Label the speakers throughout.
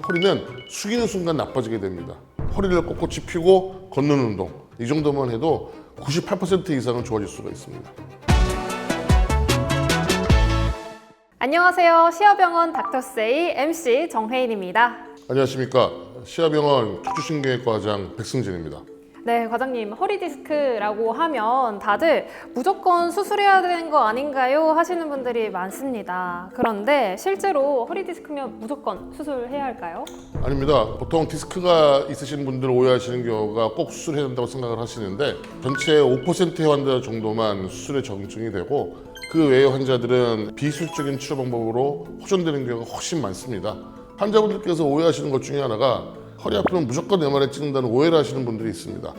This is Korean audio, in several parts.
Speaker 1: 허리는 숙이는 순간 나빠지게 됩니다. 허리를 꼿꼿이 펴고 걷는 운동, 이 정도만 해도 98% 이상은 좋아질 수가 있습니다.
Speaker 2: 안녕하세요. 시아병원 닥터세이 MC 정혜인입니다.
Speaker 1: 안녕하십니까. 시아병원 척추신경외과장 백승진입니다.
Speaker 2: 네, 과장님, 허리 디스크라고 하면 다들 무조건 수술해야 되는 거 아닌가요? 하시는 분들이 많습니다. 그런데 실제로 허리 디스크면 무조건 수술해야 할까요?
Speaker 1: 아닙니다. 보통 디스크가 있으신 분들 오해하시는 경우가 꼭 수술해야 된다고 생각을 하시는데 전체 5%의 환자 정도만 수술에 정증이 되고 그 외의 환자들은 비수술적인 치료 방법으로 호전되는 경우가 훨씬 많습니다. 환자분들께서 오해하시는 것 중에 하나가 허리 아프면 무조건 MRI 찍는다는 오해를 하시는 분들이 있습니다.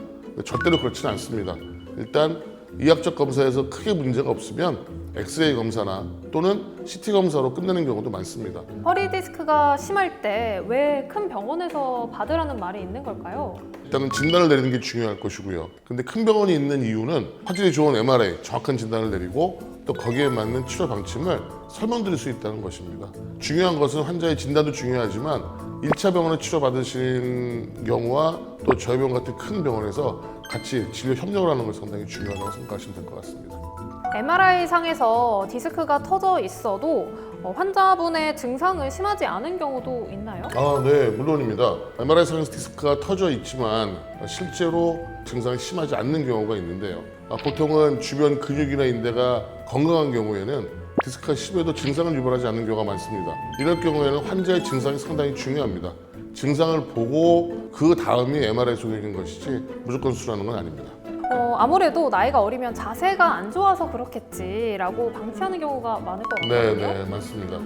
Speaker 1: 절대로 그렇지는 않습니다. 일단 의학적 검사에서 크게 문제가 없으면 엑스레이 검사나 또는 CT 검사로 끝내는 경우도 많습니다.
Speaker 2: 허리 디스크가 심할 때 왜 큰 병원에서 받으라는 말이 있는 걸까요?
Speaker 1: 일단은 진단을 내리는 게 중요할 것이고요. 근데 큰 병원이 있는 이유는 화질이 좋은 MRI, 정확한 진단을 내리고 또 거기에 맞는 치료 방침을 설명드릴 수 있다는 것입니다. 중요한 것은 환자의 진단도 중요하지만 1차 병원에 치료받으신 경우와 또 저희 병원 같은 큰 병원에서 같이 진료 협력을 하는 것이 상당히 중요하다고 생각하시면 될 것 같습니다.
Speaker 2: MRI 상에서 디스크가 터져 있어도 환자분의 증상은 심하지 않은 경우도 있나요?
Speaker 1: 네, 물론입니다. MRI 상에서 디스크가 터져 있지만 실제로 증상이 심하지 않는 경우가 있는데요. 보통은 주변 근육이나 인대가 건강한 경우에는 디스크가 심해도 증상을 유발하지 않는 경우가 많습니다. 이럴 경우에는 환자의 증상이 상당히 중요합니다. 증상을 보고 그 다음이 MRI 소견인 것이지 무조건 수술하는 건 아닙니다.
Speaker 2: 아무래도 나이가 어리면 자세가 안 좋아서 그렇겠지라고 방치하는 경우가 많을 것 같거든요.
Speaker 1: 네, 맞습니다.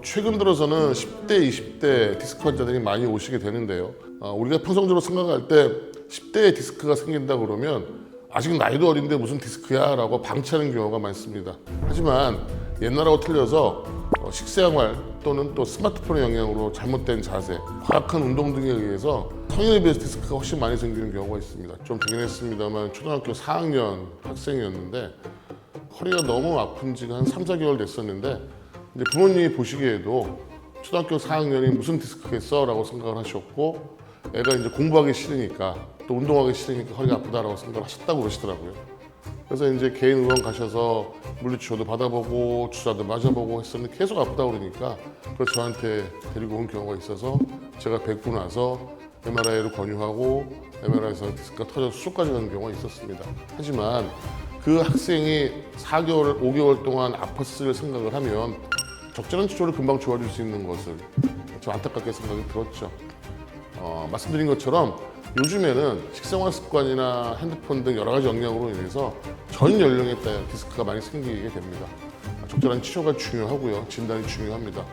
Speaker 1: 최근 들어서는 10대, 20대 디스크 환자들이 많이 오시게 되는데요. 우리가 평상적으로 생각할 때 10대에 디스크가 생긴다 그러면 아직 나이도 어린데 무슨 디스크야? 라고 방치하는 경우가 많습니다. 하지만 옛날하고 틀려서 식생활 또는 또 스마트폰의 영향으로 잘못된 자세, 과학한 운동 등에 의해서 성인에 비해서 디스크가 훨씬 많이 생기는 경우가 있습니다. 좀 되긴 했습니다만 초등학교 4학년 학생이었는데 허리가 너무 아픈 지가 한 3, 4개월 됐었는데 이제 부모님이 보시기에도 초등학교 4학년이 무슨 디스크겠어? 라고 생각을 하셨고 애가 이제 공부하기 싫으니까 또 운동하기 싫으니까 허리가 아프다라고 생각을 하셨다고 그러시더라고요. 그래서 이제 개인 의원 가셔서 물리치료도 받아보고 주사도 맞아보고 했었는데 계속 아프다고 그러니까 그걸 저한테 데리고 온 경우가 있어서 제가 뵙고 나서 MRI를 권유하고 MRI에서 디스크가 터져서 수술까지 가는 경우가 있었습니다. 하지만 그 학생이 4개월, 5개월 동안 아팠을 생각을 하면 적절한 치료를 금방 좋아질 수 있는 것을 좀 안타깝게 생각이 들었죠. 말씀드린 것처럼 요즘에는 식생활 습관이나 핸드폰 등 여러 가지 영향으로 인해서 전 연령에 따라 디스크가 많이 생기게 됩니다. 적절한 치료가 중요하고요. 진단이 중요합니다.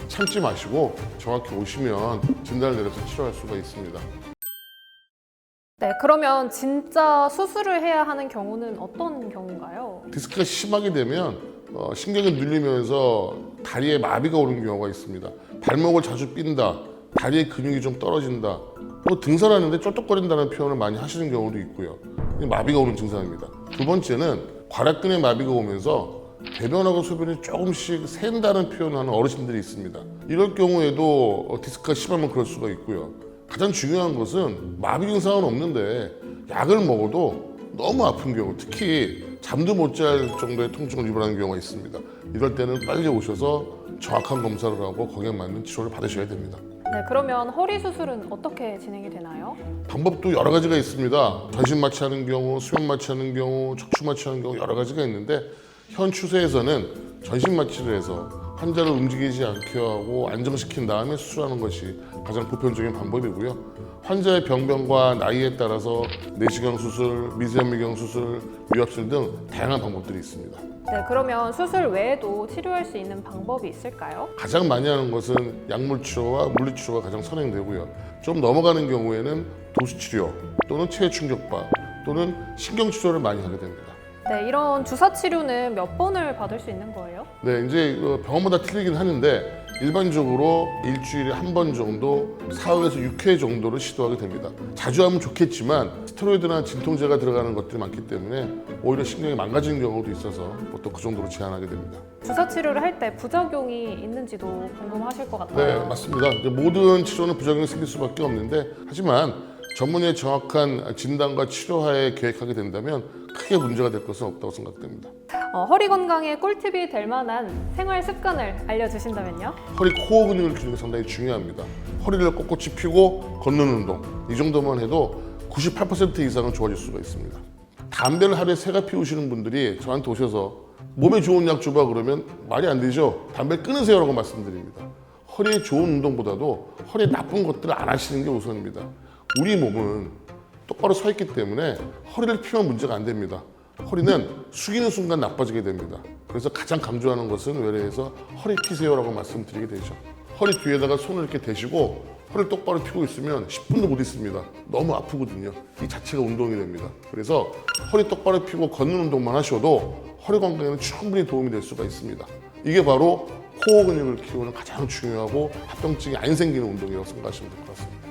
Speaker 1: 참지 마시고 정확히 오시면 진단을 내려서 치료할 수가 있습니다.
Speaker 2: 네, 그러면 진짜 수술을 해야 하는 경우는 어떤 경우인가요?
Speaker 1: 디스크가 심하게 되면 신경이 눌리면서 다리에 마비가 오는 경우가 있습니다. 발목을 자주 삔다, 다리의 근육이 좀 떨어진다, 또 등산하는데 쩔뚝거린다는 표현을 많이 하시는 경우도 있고요. 마비가 오는 증상입니다. 두 번째는 괄약근에 마비가 오면서 배변하고 소변이 조금씩 샌다는 표현을 하는 어르신들이 있습니다. 이럴 경우에도 디스크가 심하면 그럴 수가 있고요. 가장 중요한 것은 마비 증상은 없는데 약을 먹어도 너무 아픈 경우, 특히 잠도 못 잘 정도의 통증을 유발하는 경우가 있습니다. 이럴 때는 빨리 오셔서 정확한 검사를 하고 거기에 맞는 치료를 받으셔야 됩니다.
Speaker 2: 네, 그러면 허리 수술은 어떻게 진행이 되나요?
Speaker 1: 방법도 여러 가지가 있습니다. 전신 마취하는 경우, 수면 마취하는 경우, 척추 마취하는 경우 여러 가지가 있는데 현 추세에서는 전신 마취를 해서 환자를 움직이지 않게 하고 안정시킨 다음에 수술하는 것이 가장 보편적인 방법이고요. 환자의 병변과 나이에 따라서 내시경 수술, 미세미경 수술, 위압술 등 다양한 방법들이 있습니다.
Speaker 2: 네, 그러면 수술 외에도 치료할 수 있는 방법이 있을까요?
Speaker 1: 가장 많이 하는 것은 약물치료와 물리치료가 가장 선행되고요. 좀 넘어가는 경우에는 도수치료 또는 체외충격파 또는 신경치료를 많이 하게 됩니다.
Speaker 2: 네, 이런 주사 치료는 몇 번을 받을 수 있는 거예요?
Speaker 1: 네, 이제 병원마다 틀리긴 하는데 일반적으로 일주일에 한 번 정도 4회에서 6회 정도를 시도하게 됩니다. 자주 하면 좋겠지만 스테로이드 스테로이드나 진통제가 들어가는 것들이 많기 때문에 오히려 신경이 망가지는 경우도 있어서 보통 그 정도로 제한하게 됩니다.
Speaker 2: 주사 치료를 할 때 부작용이 있는지도 궁금하실 것 같아요.
Speaker 1: 네, 맞습니다. 이제 모든 치료는 부작용이 생길 수밖에 없는데 하지만 전문의의 정확한 진단과 치료하에 계획하게 된다면 크게 문제가 될 것은 없다고 생각됩니다.
Speaker 2: 허리 건강에 꿀팁이 될 만한 생활 습관을 알려주신다면요?
Speaker 1: 허리 코어 근육을 키우는 게 상당히 중요합니다. 허리를 꼿꼿이 펴고 걷는 운동 이 정도만 해도 98% 이상은 좋아질 수가 있습니다. 담배를 하루에 3갑 피우시는 분들이 저한테 오셔서 몸에 좋은 약 줘봐 그러면 말이 안 되죠. 담배 끊으세요라고 말씀드립니다. 허리에 좋은 운동보다도 허리에 나쁜 것들을 안 하시는 게 우선입니다. 우리 몸은 똑바로 서 있기 때문에 허리를 피면 문제가 안 됩니다. 허리는 숙이는 순간 나빠지게 됩니다. 그래서 가장 강조하는 것은 외래에서 허리 피세요라고 말씀드리게 되죠. 허리 뒤에다가 손을 이렇게 대시고 허리를 똑바로 펴고 있으면 10분도 못 있습니다. 너무 아프거든요. 이 자체가 운동이 됩니다. 그래서 허리 똑바로 펴고 걷는 운동만 하셔도 허리 건강에는 충분히 도움이 될 수가 있습니다. 이게 바로 코어 근육을 키우는 가장 중요하고 합병증이 안 생기는 운동이라고 생각하시면 될 것 같습니다.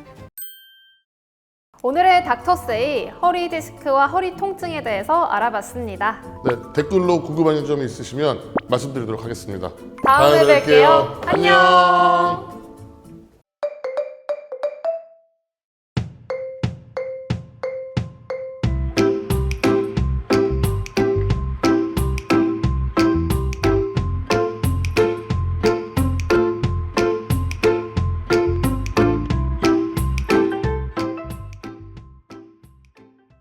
Speaker 2: 오늘의 닥터세이 허리 디스크와 허리 통증에 대해서 알아봤습니다.
Speaker 1: 네, 댓글로 궁금한 점이 있으시면 말씀드리도록 하겠습니다.
Speaker 2: 다음에 뵐게요. 안녕.